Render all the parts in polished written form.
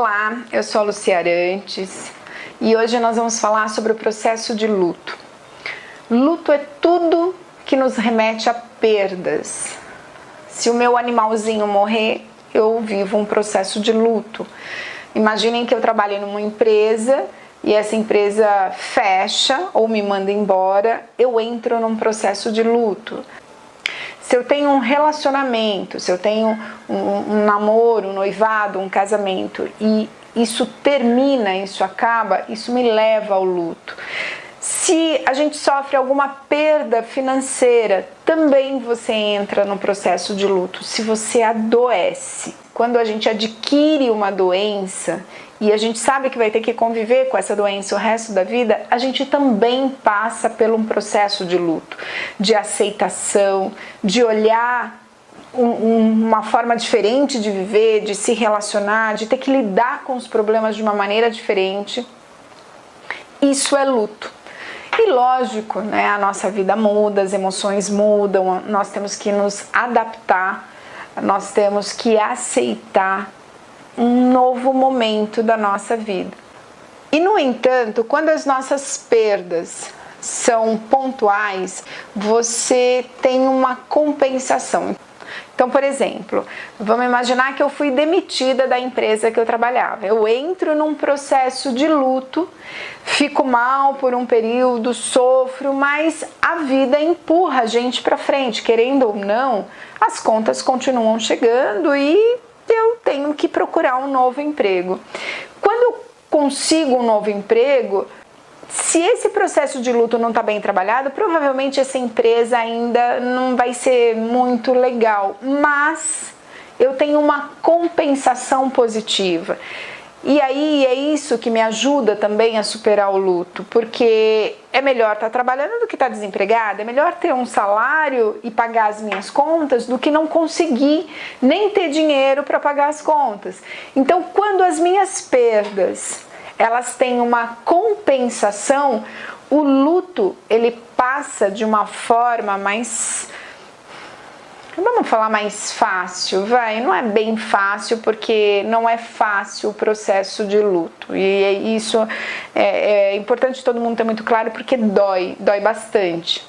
Olá, eu sou a Lucia Arantes e hoje nós vamos falar sobre o processo de luto. Luto é tudo que nos remete a perdas. Se o meu animalzinho morrer, eu vivo um processo de luto. Imaginem que eu trabalho numa empresa e essa empresa fecha ou me manda embora, eu entro num processo de luto. Se eu tenho um relacionamento, se eu tenho um namoro, um noivado, um casamento e isso termina, isso acaba, isso me leva ao luto. Se a gente sofre alguma perda financeira, também você entra no processo de luto. Se você adoece, quando a gente adquire uma doença e a gente sabe que vai ter que conviver com essa doença o resto da vida, a gente também passa por um processo de luto, de aceitação, de olhar uma forma diferente de viver, de se relacionar, de ter que lidar com os problemas de uma maneira diferente. Isso é luto. E lógico, né, a nossa vida muda, as emoções mudam, nós temos que nos adaptar, nós temos que aceitar um novo momento da nossa vida. E no entanto, quando as nossas perdas são pontuais, você tem uma compensação. Então, por exemplo, vamos imaginar que eu fui demitida da empresa que eu trabalhava. Eu entro num processo de luto, fico mal por um período, sofro, mas a vida empurra a gente para frente, querendo ou não, as contas continuam chegando e eu tenho que procurar um novo emprego. Quando eu consigo um novo emprego, se esse processo de luto não está bem trabalhado, provavelmente essa empresa ainda não vai ser muito legal, mas eu tenho uma compensação positiva. E aí é isso que me ajuda também a superar o luto, porque é melhor estar trabalhando do que estar desempregada, é melhor ter um salário e pagar as minhas contas do que não conseguir nem ter dinheiro para pagar as contas. Então, quando as minhas perdas elas têm uma compensação, o luto ele passa de uma forma mais, vamos falar mais fácil, não é bem fácil porque não é fácil o processo de luto e isso é importante todo mundo ter muito claro porque dói bastante.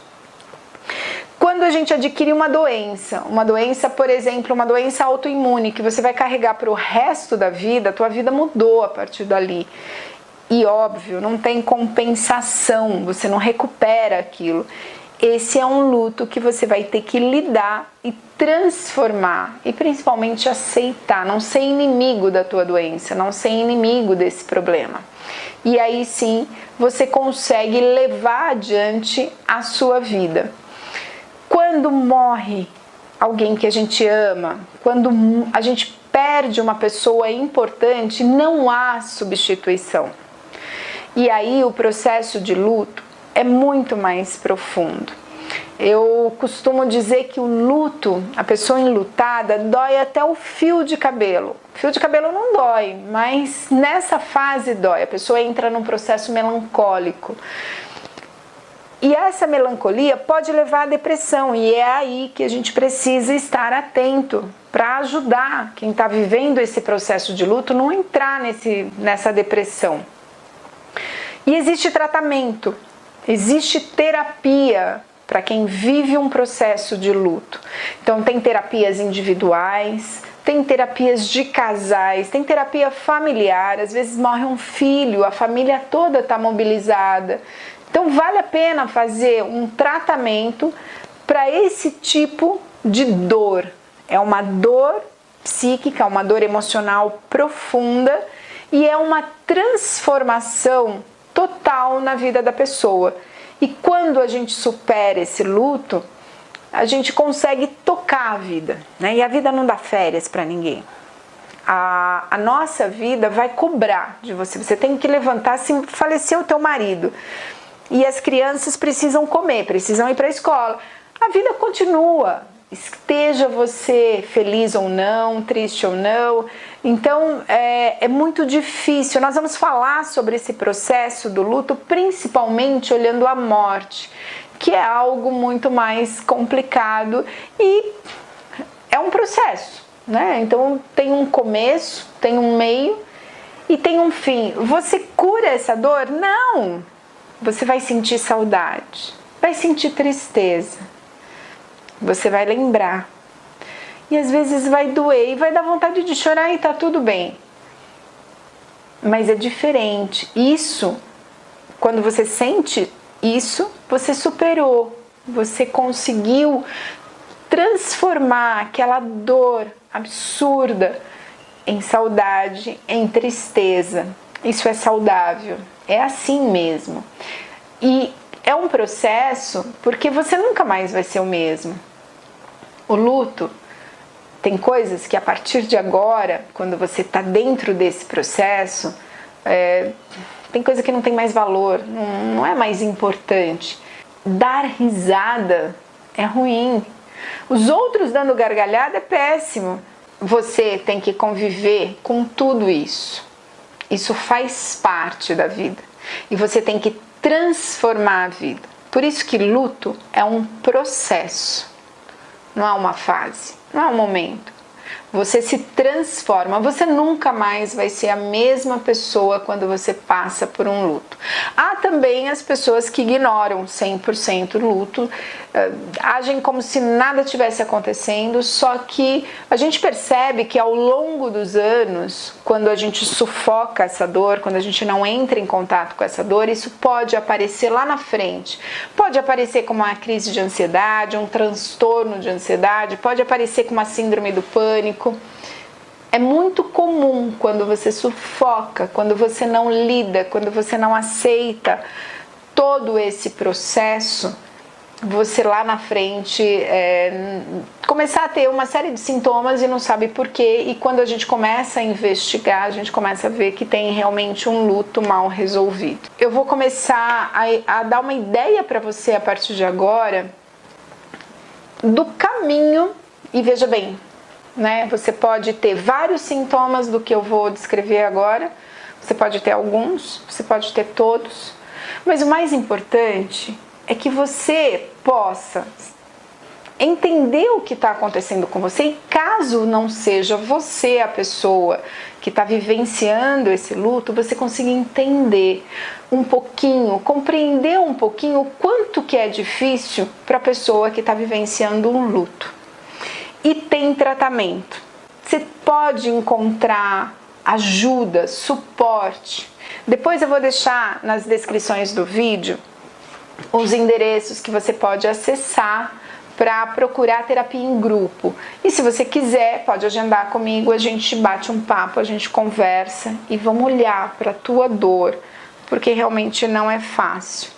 Quando a gente adquire uma doença, por exemplo, uma doença autoimune que você vai carregar para o resto da vida, a tua vida mudou a partir dali. E óbvio, não tem compensação, você não recupera aquilo. Esse é um luto que você vai ter que lidar e transformar e principalmente aceitar, não ser inimigo da tua doença, não ser inimigo desse problema. E aí sim, você consegue levar adiante a sua vida. Quando morre alguém que a gente ama, quando a gente perde uma pessoa importante, não há substituição. E aí o processo de luto é muito mais profundo. Eu costumo dizer que o luto, a pessoa enlutada, dói até o fio de cabelo. Fio de cabelo não dói, mas nessa fase dói. A pessoa entra num processo melancólico. E essa melancolia pode levar à depressão, e é aí que a gente precisa estar atento para ajudar quem está vivendo esse processo de luto não entrar nessa depressão. E existe tratamento, existe terapia para quem vive um processo de luto. Então tem terapias individuais, tem terapias de casais, tem terapia familiar, às vezes morre um filho, a família toda está mobilizada. Então vale a pena fazer um tratamento para esse tipo de dor. É uma dor psíquica, uma dor emocional profunda e é uma transformação total na vida da pessoa. E quando a gente supera esse luto, a gente consegue tocar a vida, né? E a vida não dá férias para ninguém. A nossa vida vai cobrar de você. Você tem que levantar, se faleceu o teu marido e as crianças precisam comer, precisam ir para a escola. A vida continua, esteja você feliz ou não, triste ou não. Então é muito difícil. Nós vamos falar sobre esse processo do luto, principalmente olhando a morte, que é algo muito mais complicado e é um processo, né? Então tem um começo, tem um meio e tem um fim. Você cura essa dor? Não! Você vai sentir saudade, vai sentir tristeza, você vai lembrar. E às vezes vai doer e vai dar vontade de chorar e tá tudo bem. Mas é diferente. Isso, quando você sente isso, você superou. Você conseguiu transformar aquela dor absurda em saudade, em tristeza. Isso é saudável. É assim mesmo. E é um processo porque você nunca mais vai ser o mesmo. O luto, tem coisas que a partir de agora, quando você está dentro desse processo, tem coisa que não tem mais valor, não é mais importante. Dar risada é ruim. Os outros dando gargalhada é péssimo. Você tem que conviver com tudo isso. Isso faz parte da vida. E você tem que transformar a vida. Por isso que luto é um processo. Não é uma fase, não é um momento. Você se transforma, você nunca mais vai ser a mesma pessoa quando você passa por um luto. Há também as pessoas que ignoram 100% o luto, agem como se nada tivesse acontecendo, só que a gente percebe que ao longo dos anos, quando a gente sufoca essa dor, quando a gente não entra em contato com essa dor, isso pode aparecer lá na frente. Pode aparecer como uma crise de ansiedade, um transtorno de ansiedade, pode aparecer como uma síndrome do pânico. É muito comum quando você sufoca, quando você não lida, quando você não aceita todo esse processo, você lá na frente começar a ter uma série de sintomas e não sabe por quê. E quando a gente começa a investigar, a gente começa a ver que tem realmente um luto mal resolvido. Eu vou começar a dar uma ideia para você a partir de agora do caminho, e veja bem, né? Você pode ter vários sintomas do que eu vou descrever agora, você pode ter alguns, você pode ter todos, mas o mais importante é que você possa entender o que está acontecendo com você e caso não seja você a pessoa que está vivenciando esse luto, você consiga entender um pouquinho, compreender um pouquinho o quanto que é difícil para a pessoa que está vivenciando um luto. E tem tratamento. Você pode encontrar ajuda, suporte. Depois eu vou deixar nas descrições do vídeo os endereços que você pode acessar para procurar terapia em grupo. E se você quiser, pode agendar comigo, a gente bate um papo, a gente conversa e vamos olhar para a tua dor, porque realmente não é fácil.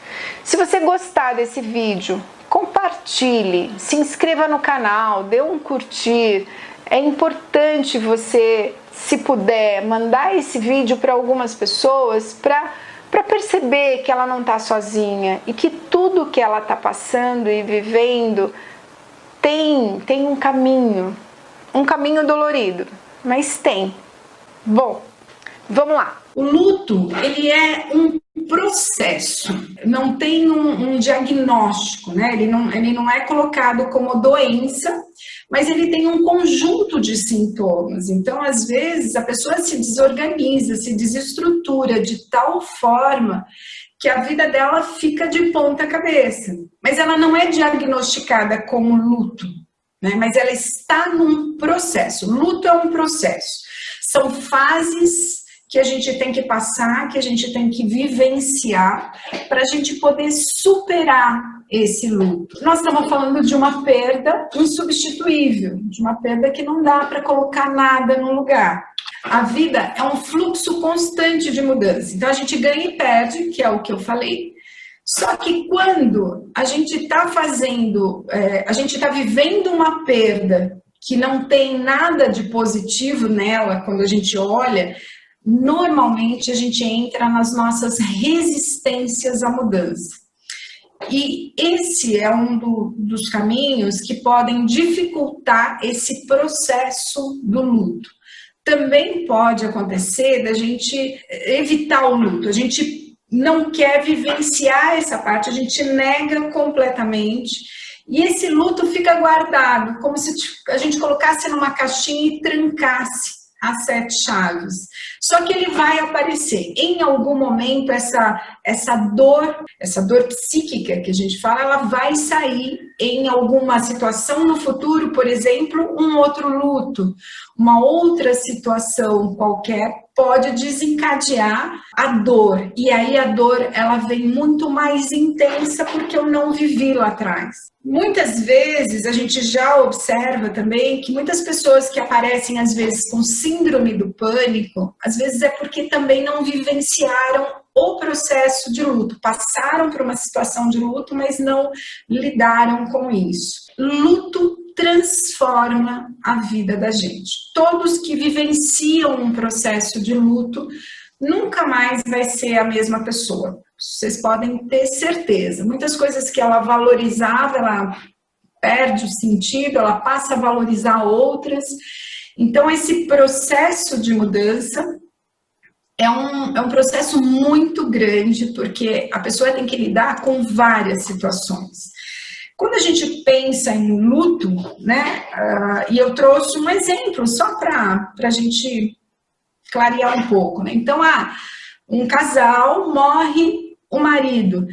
Se você gostar desse vídeo, compartilhe, se inscreva no canal, dê um curtir. É importante você, se puder, mandar esse vídeo para algumas pessoas para perceber que ela não está sozinha e que tudo que ela está passando e vivendo tem um caminho dolorido, mas tem. Bom, vamos lá. O luto, ele é um processo, não tem um diagnóstico, né? Ele não é colocado como doença, mas ele tem um conjunto de sintomas. Então, às vezes, a pessoa se desorganiza, se desestrutura de tal forma que a vida dela fica de ponta cabeça. Mas ela não é diagnosticada como luto, né? Mas ela está num processo. Luto é um processo. São fases que a gente tem que passar, que a gente tem que vivenciar para a gente poder superar esse luto. Nós estamos falando de uma perda insubstituível, de uma perda que não dá para colocar nada no lugar. A vida é um fluxo constante de mudança. Então a gente ganha e perde, que é o que eu falei. Só que quando a gente está a gente está vivendo uma perda que não tem nada de positivo nela, quando a gente olha, normalmente a gente entra nas nossas resistências à mudança. E esse é um dos caminhos que podem dificultar esse processo do luto. Também pode acontecer da gente evitar o luto, a gente não quer vivenciar essa parte, a gente nega completamente e esse luto fica guardado, como se a gente colocasse numa caixinha e trancasse. as 7 chaves. Só que ele vai aparecer. Em algum momento, essa dor psíquica que a gente fala, ela vai sair em alguma situação no futuro, por exemplo, um outro luto, uma outra situação qualquer pode desencadear a dor. E aí a dor, ela vem muito mais intensa porque eu não vivi lá atrás. Muitas vezes a gente já observa também que muitas pessoas que aparecem às vezes com síndrome do pânico, às vezes é porque também não vivenciaram o processo de luto, passaram por uma situação de luto, mas não lidaram com isso. Luto transforma a vida da gente. Todos que vivenciam um processo de luto nunca mais vai ser a mesma pessoa. Vocês podem ter certeza. Muitas coisas que ela valorizava, ela perde o sentido, ela passa a valorizar outras. Então, esse processo de mudança é um processo muito grande, porque a pessoa tem que lidar com várias situações. Quando a gente pensa em luto, né, e eu trouxe um exemplo só para a gente clarear um pouco, né? Então, um casal morre o marido.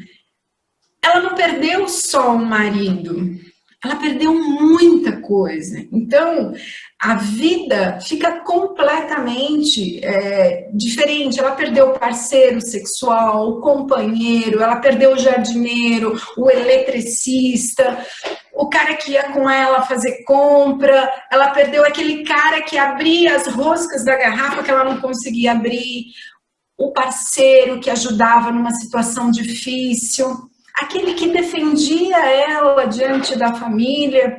Ela não perdeu só o marido, ela perdeu muita coisa. Então, a vida fica completamente diferente. Ela perdeu o parceiro sexual, o companheiro, ela perdeu o jardineiro, o eletricista, o cara que ia com ela fazer compra, ela perdeu aquele cara que abria as roscas da garrafa que ela não conseguia abrir, o parceiro que ajudava numa situação difícil, aquele que defendia ela diante da família.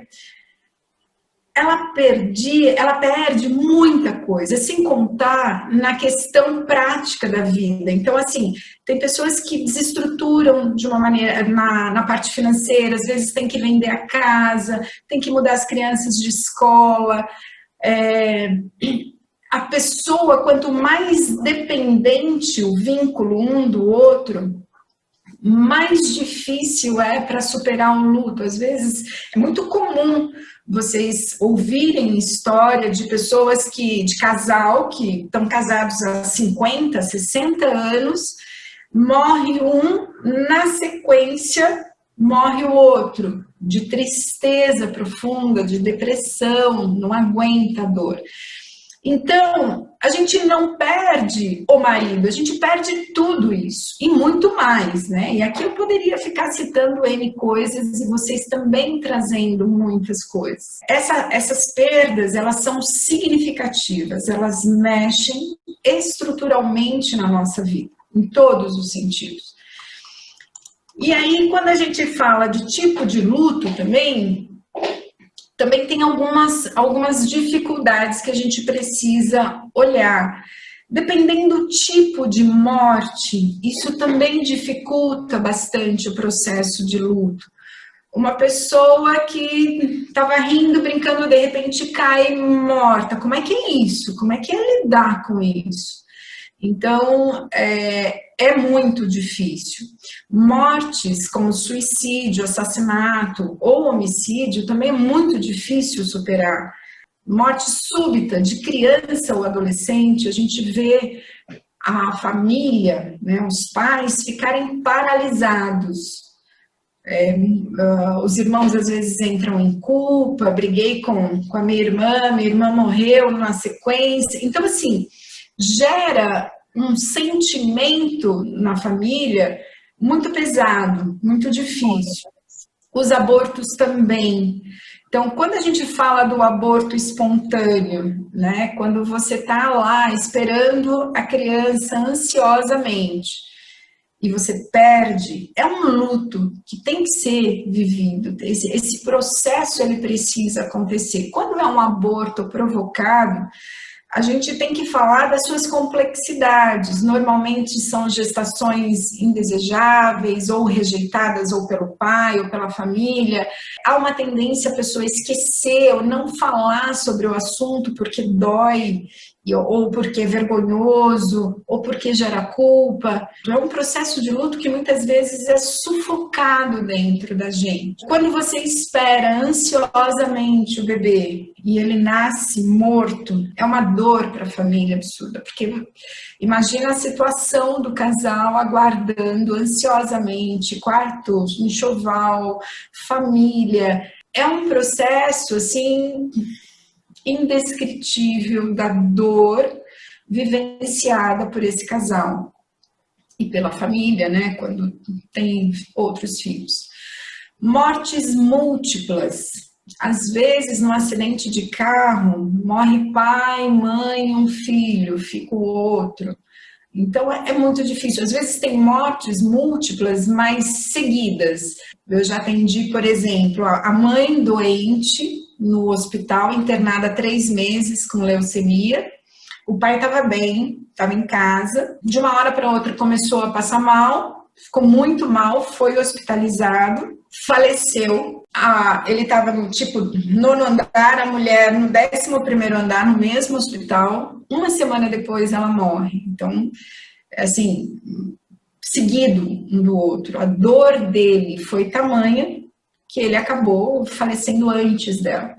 Ela perde muita coisa, sem contar na questão prática da vida. Então, assim, tem pessoas que desestruturam de uma maneira, na parte financeira, às vezes tem que vender a casa, tem que mudar as crianças de escola. A pessoa, quanto mais dependente o vínculo um do outro, mais difícil é para superar um luto. Às vezes é muito comum vocês ouvirem história de pessoas de casal que estão casados há 50, 60 anos, morre um, na sequência morre o outro, de tristeza profunda, de depressão, não aguenta a dor. Então, a gente não perde o marido, a gente perde tudo isso e muito mais, né? E aqui eu poderia ficar citando N coisas e vocês também trazendo muitas coisas. Essas perdas, elas são significativas, elas mexem estruturalmente na nossa vida, em todos os sentidos. E aí, quando a gente fala de tipo de luto também tem algumas dificuldades que a gente precisa olhar. Dependendo do tipo de morte, isso também dificulta bastante o processo de luto. Uma pessoa que estava rindo, brincando, de repente cai morta. Como é que é isso? Como é que é lidar com isso? Então, é muito difícil. Mortes como suicídio, assassinato ou homicídio também é muito difícil superar. Morte súbita de criança ou adolescente, a gente vê a família, né, os pais ficarem paralisados. Os irmãos às vezes entram em culpa, briguei com a minha irmã morreu na sequência. Então, assim, gera um sentimento na família muito pesado, muito difícil. Os abortos também. Então, quando a gente fala do aborto espontâneo, né, quando você está lá esperando a criança ansiosamente e você perde, é um luto que tem que ser vivido. Esse processo ele precisa acontecer. Quando é um aborto provocado, a gente tem que falar das suas complexidades. Normalmente são gestações indesejáveis ou rejeitadas ou pelo pai ou pela família. Há uma tendência a pessoa esquecer ou não falar sobre o assunto porque dói. ou porque é vergonhoso, ou porque gera culpa. É um processo de luto que muitas vezes é sufocado dentro da gente. Quando você espera ansiosamente o bebê e ele nasce morto, é uma dor para a família absurda, porque imagina a situação do casal aguardando ansiosamente, quarto, enxoval, família. É um processo, assim, indescritível da dor vivenciada por esse casal e pela família, né, quando tem outros filhos. Mortes múltiplas. Às vezes, num acidente de carro, morre pai, mãe, um filho, fica o outro. Então, é muito difícil. Às vezes tem mortes múltiplas, mas seguidas. Eu já atendi, por exemplo, a mãe doente no hospital, internada há 3 meses com leucemia. O pai estava bem, estava em casa. De uma hora para outra começou a passar mal, ficou muito mal, foi hospitalizado, faleceu. Ele estava no tipo 9º andar, a mulher no 11º andar, no mesmo hospital. Uma semana depois ela morre. Então, assim, seguido um do outro. A dor dele foi tamanha que ele acabou falecendo antes dela.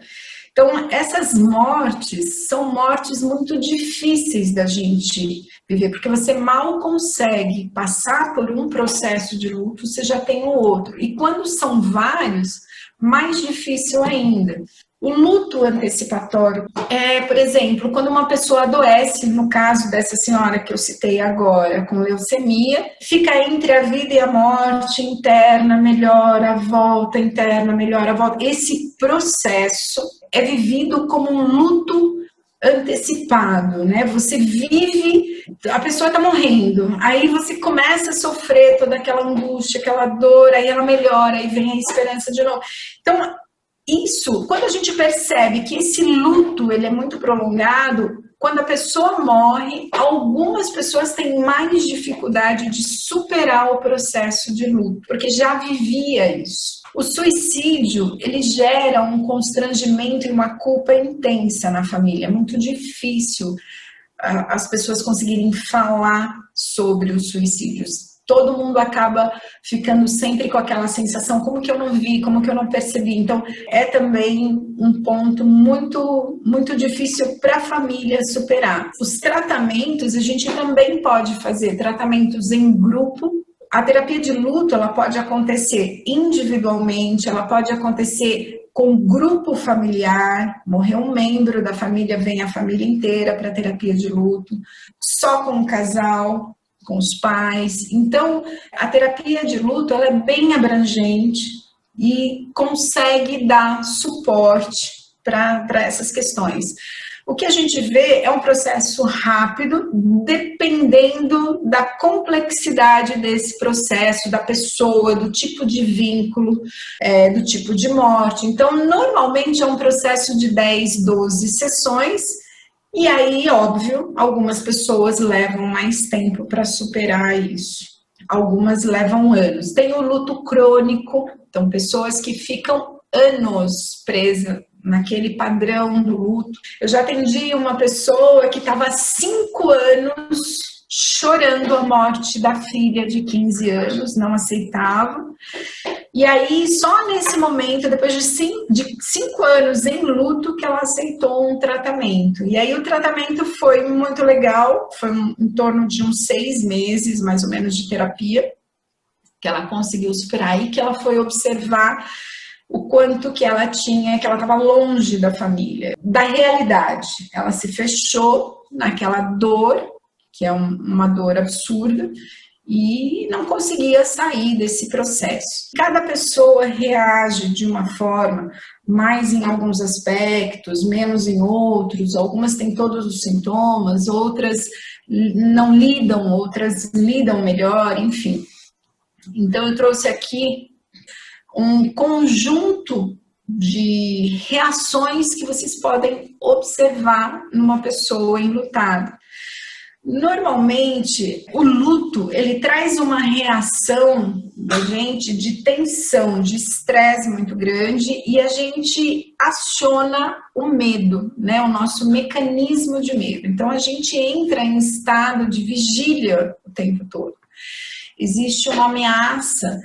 Então, essas mortes são mortes muito difíceis da gente viver, porque você mal consegue passar por um processo de luto, você já tem o outro. E quando são vários, mais difícil ainda. O luto antecipatório é, por exemplo, quando uma pessoa adoece, no caso dessa senhora que eu citei agora, com leucemia, fica entre a vida e a morte, interna, melhora, volta, interna, melhora, volta. Esse processo é vivido como um luto antecipado, né? Você vive, a pessoa está morrendo, aí você começa a sofrer toda aquela angústia, aquela dor, aí ela melhora, aí vem a esperança de novo. Então, isso, quando a gente percebe que esse luto ele é muito prolongado, quando a pessoa morre, algumas pessoas têm mais dificuldade de superar o processo de luto, porque já vivia isso. O suicídio, ele gera um constrangimento e uma culpa intensa na família. É muito difícil as pessoas conseguirem falar sobre os suicídios. Todo mundo acaba ficando sempre com aquela sensação, como que eu não vi, como que eu não percebi. Então, é também um ponto muito, muito difícil para a família superar. Os tratamentos, a gente também pode fazer tratamentos em grupo. A terapia de luto, ela pode acontecer individualmente, ela pode acontecer com grupo familiar, morreu um membro da família, vem a família inteira para a terapia de luto, só com o casal, com os pais. Então, a terapia de luto, ela é bem abrangente e consegue dar suporte para essas questões. O que a gente vê é um processo rápido, dependendo da complexidade desse processo, da pessoa, do tipo de vínculo, do tipo de morte. Então, normalmente é um processo de 10, 12 sessões, e aí, óbvio, algumas pessoas levam mais tempo para superar isso. Algumas levam anos. Tem o luto crônico, então pessoas que ficam anos presas naquele padrão do luto. Eu já atendi uma pessoa que estava há 5 anos chorando a morte da filha de 15 anos, não aceitava. E aí, só nesse momento, depois de 5 anos em luto, que ela aceitou um tratamento. E aí o tratamento foi muito legal, foi em torno de uns 6 meses, mais ou menos, de terapia, que ela conseguiu superar e que ela foi observar o quanto que ela tinha, que ela estava longe da família, da realidade. Ela se fechou naquela dor, que é uma dor absurda, e não conseguia sair desse processo. Cada pessoa reage de uma forma, mais em alguns aspectos, menos em outros. Algumas têm todos os sintomas, outras não lidam, outras lidam melhor, enfim. Então, eu trouxe aqui um conjunto de reações que vocês podem observar numa pessoa enlutada. Normalmente, o luto, ele traz uma reação da gente de tensão, de estresse muito grande e a gente aciona o medo, né? O nosso mecanismo de medo. Então, a gente entra em estado de vigília o tempo todo. Existe uma ameaça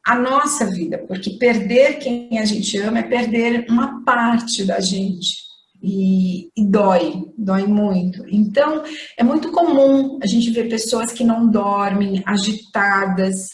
à nossa vida, porque perder quem a gente ama é perder uma parte da gente. E dói muito. Então, é muito comum a gente ver pessoas que não dormem, agitadas,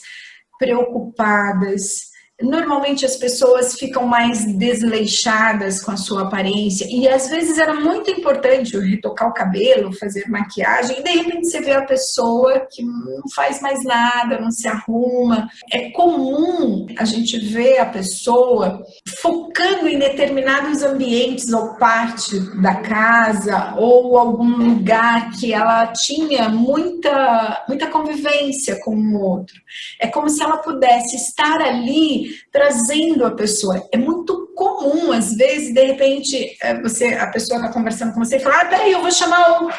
preocupadas. Normalmente as pessoas ficam mais desleixadas com a sua aparência e às vezes era muito importante retocar o cabelo, fazer maquiagem e de repente você vê a pessoa que não faz mais nada, não se arruma. É comum a gente ver a pessoa focando em determinados ambientes ou parte da casa ou algum lugar que ela tinha muita convivência com o outro. É como se ela pudesse estar ali trazendo a pessoa. É muito comum, às vezes, de repente, a pessoa está conversando com você e fala, peraí, eu vou chamar o...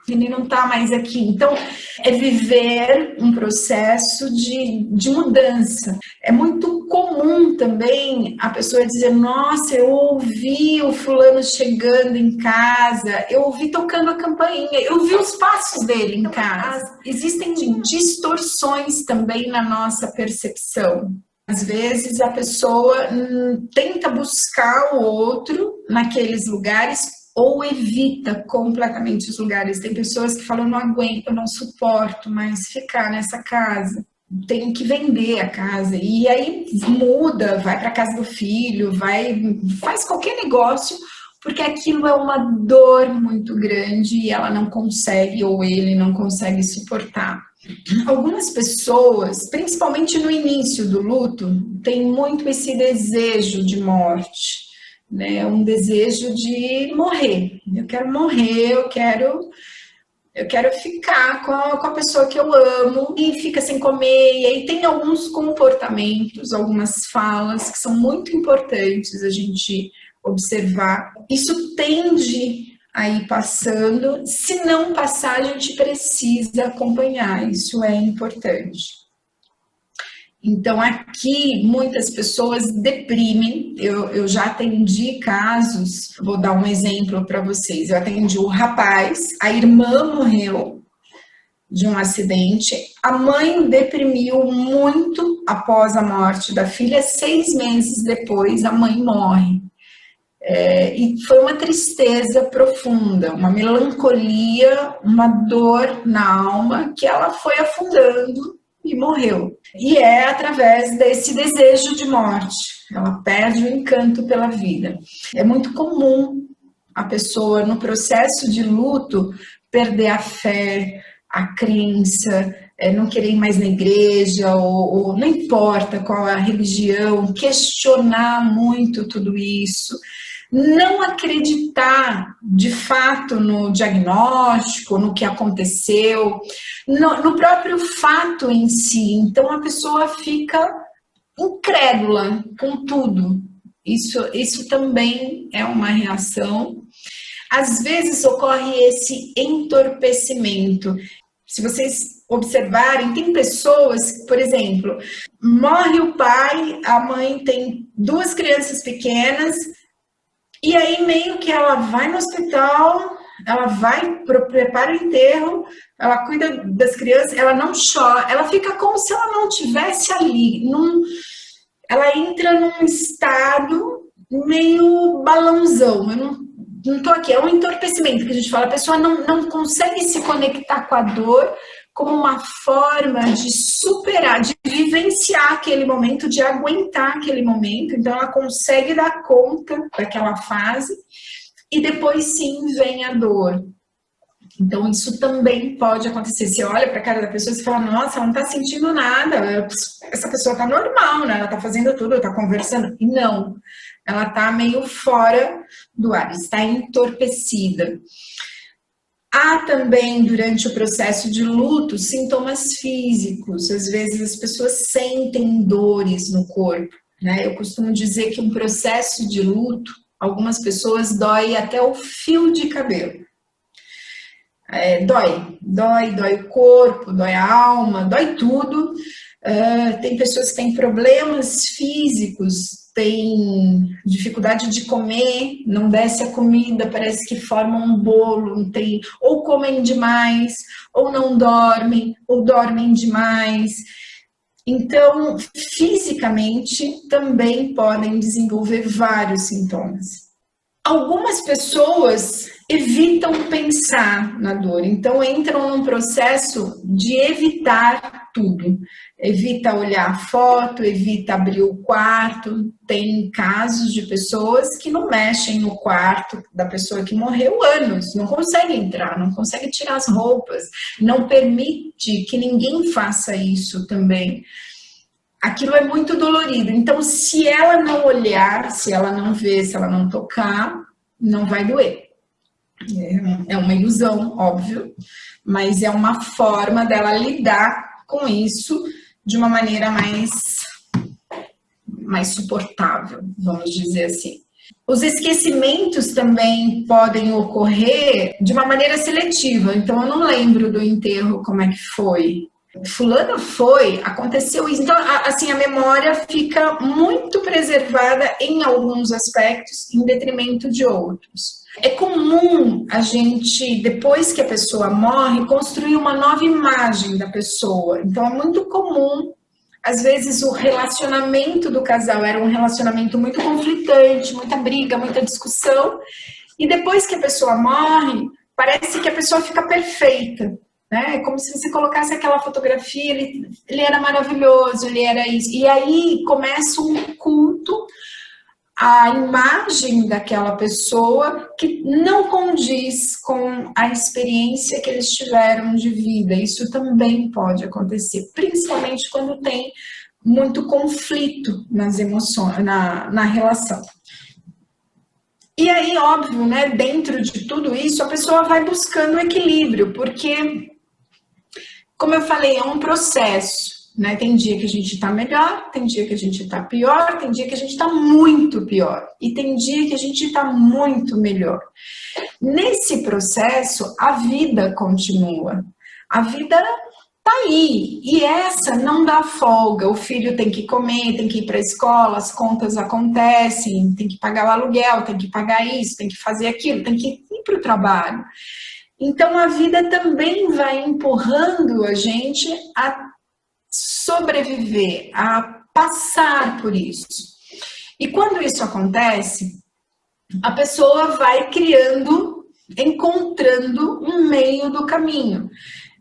Ele não está mais aqui. Então, é viver um processo de mudança. É muito comum também a pessoa dizer, nossa, eu ouvi o fulano chegando em casa, eu ouvi tocando a campainha, eu vi os passos dele em casa. Existem distorções também na nossa percepção. Às vezes a pessoa tenta buscar o outro naqueles lugares ou evita completamente os lugares. Tem pessoas que falam, não aguento, eu não suporto mais ficar nessa casa. Tenho que vender a casa. E aí muda, vai para a casa do filho, faz qualquer negócio, porque aquilo é uma dor muito grande e ela não consegue, ou ele não consegue suportar. Algumas pessoas, principalmente no início do luto, têm muito esse desejo de morte. Né, um desejo de morrer. Eu quero morrer, eu quero ficar com a pessoa que eu amo e fica sem comer. E aí tem alguns comportamentos, algumas falas que são muito importantes a gente observar. Isso tende a ir passando. Se não passar, a gente precisa acompanhar. Isso é importante. Então, aqui, muitas pessoas deprimem. Eu já atendi casos, vou dar um exemplo para vocês. Eu atendi o rapaz, a irmã morreu de um acidente, a mãe deprimiu muito após a morte da filha, 6 meses depois a mãe morre. E foi uma tristeza profunda, uma melancolia, uma dor na alma que ela foi afundando e morreu. E é através desse desejo de morte. Ela perde o encanto pela vida. É muito comum a pessoa, no processo de luto, perder a fé, a crença, não querer ir mais na igreja, ou não importa qual é a religião, questionar muito tudo isso. Não acreditar de fato no diagnóstico, no que aconteceu, no próprio fato em si. Então a pessoa fica incrédula com tudo. Isso também é uma reação. Às vezes ocorre esse entorpecimento. Se vocês observarem, tem pessoas, por exemplo, morre o pai, a mãe tem 2 crianças pequenas, e aí meio que ela vai no hospital, ela prepara o enterro, ela cuida das crianças, ela não chora, ela fica como se ela não estivesse ali. Ela entra num estado meio balãozão. Eu não tô aqui, é um entorpecimento que a gente fala, a pessoa não consegue se conectar com a dor como uma forma de superar, de vivenciar aquele momento, de aguentar aquele momento. Então ela consegue dar conta daquela fase e depois sim vem a dor. Então isso também pode acontecer. Você olha para a cara da pessoa e fala, nossa, ela não está sentindo nada, essa pessoa está normal, né? Ela está fazendo tudo, está conversando. E não, ela está meio fora do ar, está entorpecida. Há também, durante o processo de luto, sintomas físicos. Às vezes as pessoas sentem dores no corpo, né? Eu costumo dizer que um processo de luto, algumas pessoas dói até o fio de cabelo. Dói o corpo, dói a alma, dói tudo. Tem pessoas que têm problemas físicos, têm dificuldade de comer, não desce a comida, parece que formam um bolo, não tem, ou comem demais, ou não dormem, ou dormem demais. Então, fisicamente, também podem desenvolver vários sintomas. Algumas pessoas evitam pensar na dor, então entram num processo de evitar tudo. Evita olhar foto, evita abrir o quarto. Tem casos de pessoas que não mexem no quarto da pessoa que morreu anos, não consegue entrar, não consegue tirar as roupas, não permite que ninguém faça isso também. Aquilo é muito dolorido. Então, se ela não olhar, se ela não ver, se ela não tocar, não vai doer. É uma ilusão, óbvio, mas é uma forma dela lidar com isso de uma maneira mais suportável, vamos dizer assim. Os esquecimentos também podem ocorrer de uma maneira seletiva. Então, eu não lembro do enterro como é que foi. Fulano foi, aconteceu isso. Então, assim, a memória fica muito preservada em alguns aspectos, em detrimento de outros. É comum a gente, depois que a pessoa morre, construir uma nova imagem da pessoa. Então, é muito comum, às vezes, o relacionamento do casal era um relacionamento muito conflitante, muita briga, muita discussão, e depois que a pessoa morre, parece que a pessoa fica perfeita. É como se você colocasse aquela fotografia, ele era maravilhoso, ele era isso. E aí começa um culto à imagem daquela pessoa que não condiz com a experiência que eles tiveram de vida. Isso também pode acontecer, principalmente quando tem muito conflito nas emoções, na relação. E aí, óbvio, né, dentro de tudo isso, a pessoa vai buscando equilíbrio, porque, como eu falei, é um processo, né? Tem dia que a gente está melhor, tem dia que a gente está pior, tem dia que a gente está muito pior, e tem dia que a gente está muito melhor. Nesse processo, a vida continua, a vida tá aí, e essa não dá folga. O filho tem que comer, tem que ir para a escola, as contas acontecem, tem que pagar o aluguel, tem que pagar isso, tem que fazer aquilo, tem que ir para o trabalho. Então, a vida também vai empurrando a gente a sobreviver, a passar por isso. E quando isso acontece, a pessoa vai encontrando um meio do caminho.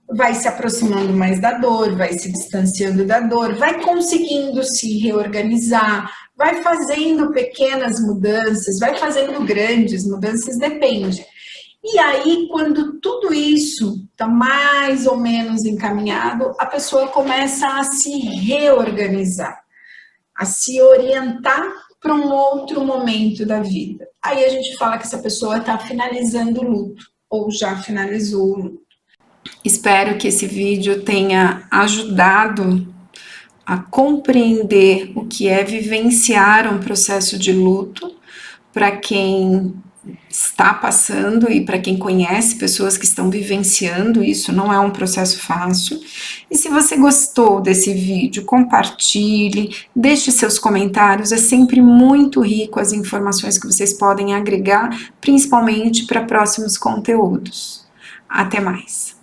Vai se aproximando mais da dor, vai se distanciando da dor, vai conseguindo se reorganizar, vai fazendo pequenas mudanças, vai fazendo grandes mudanças, depende. E aí, quando tudo isso está mais ou menos encaminhado, a pessoa começa a se reorganizar, a se orientar para um outro momento da vida. Aí a gente fala que essa pessoa está finalizando o luto, ou já finalizou o luto. Espero que esse vídeo tenha ajudado a compreender o que é vivenciar um processo de luto para quem está passando e para quem conhece pessoas que estão vivenciando isso. Não é um processo fácil. E se você gostou desse vídeo, compartilhe, deixe seus comentários. É sempre muito rico as informações que vocês podem agregar, principalmente para próximos conteúdos. Até mais!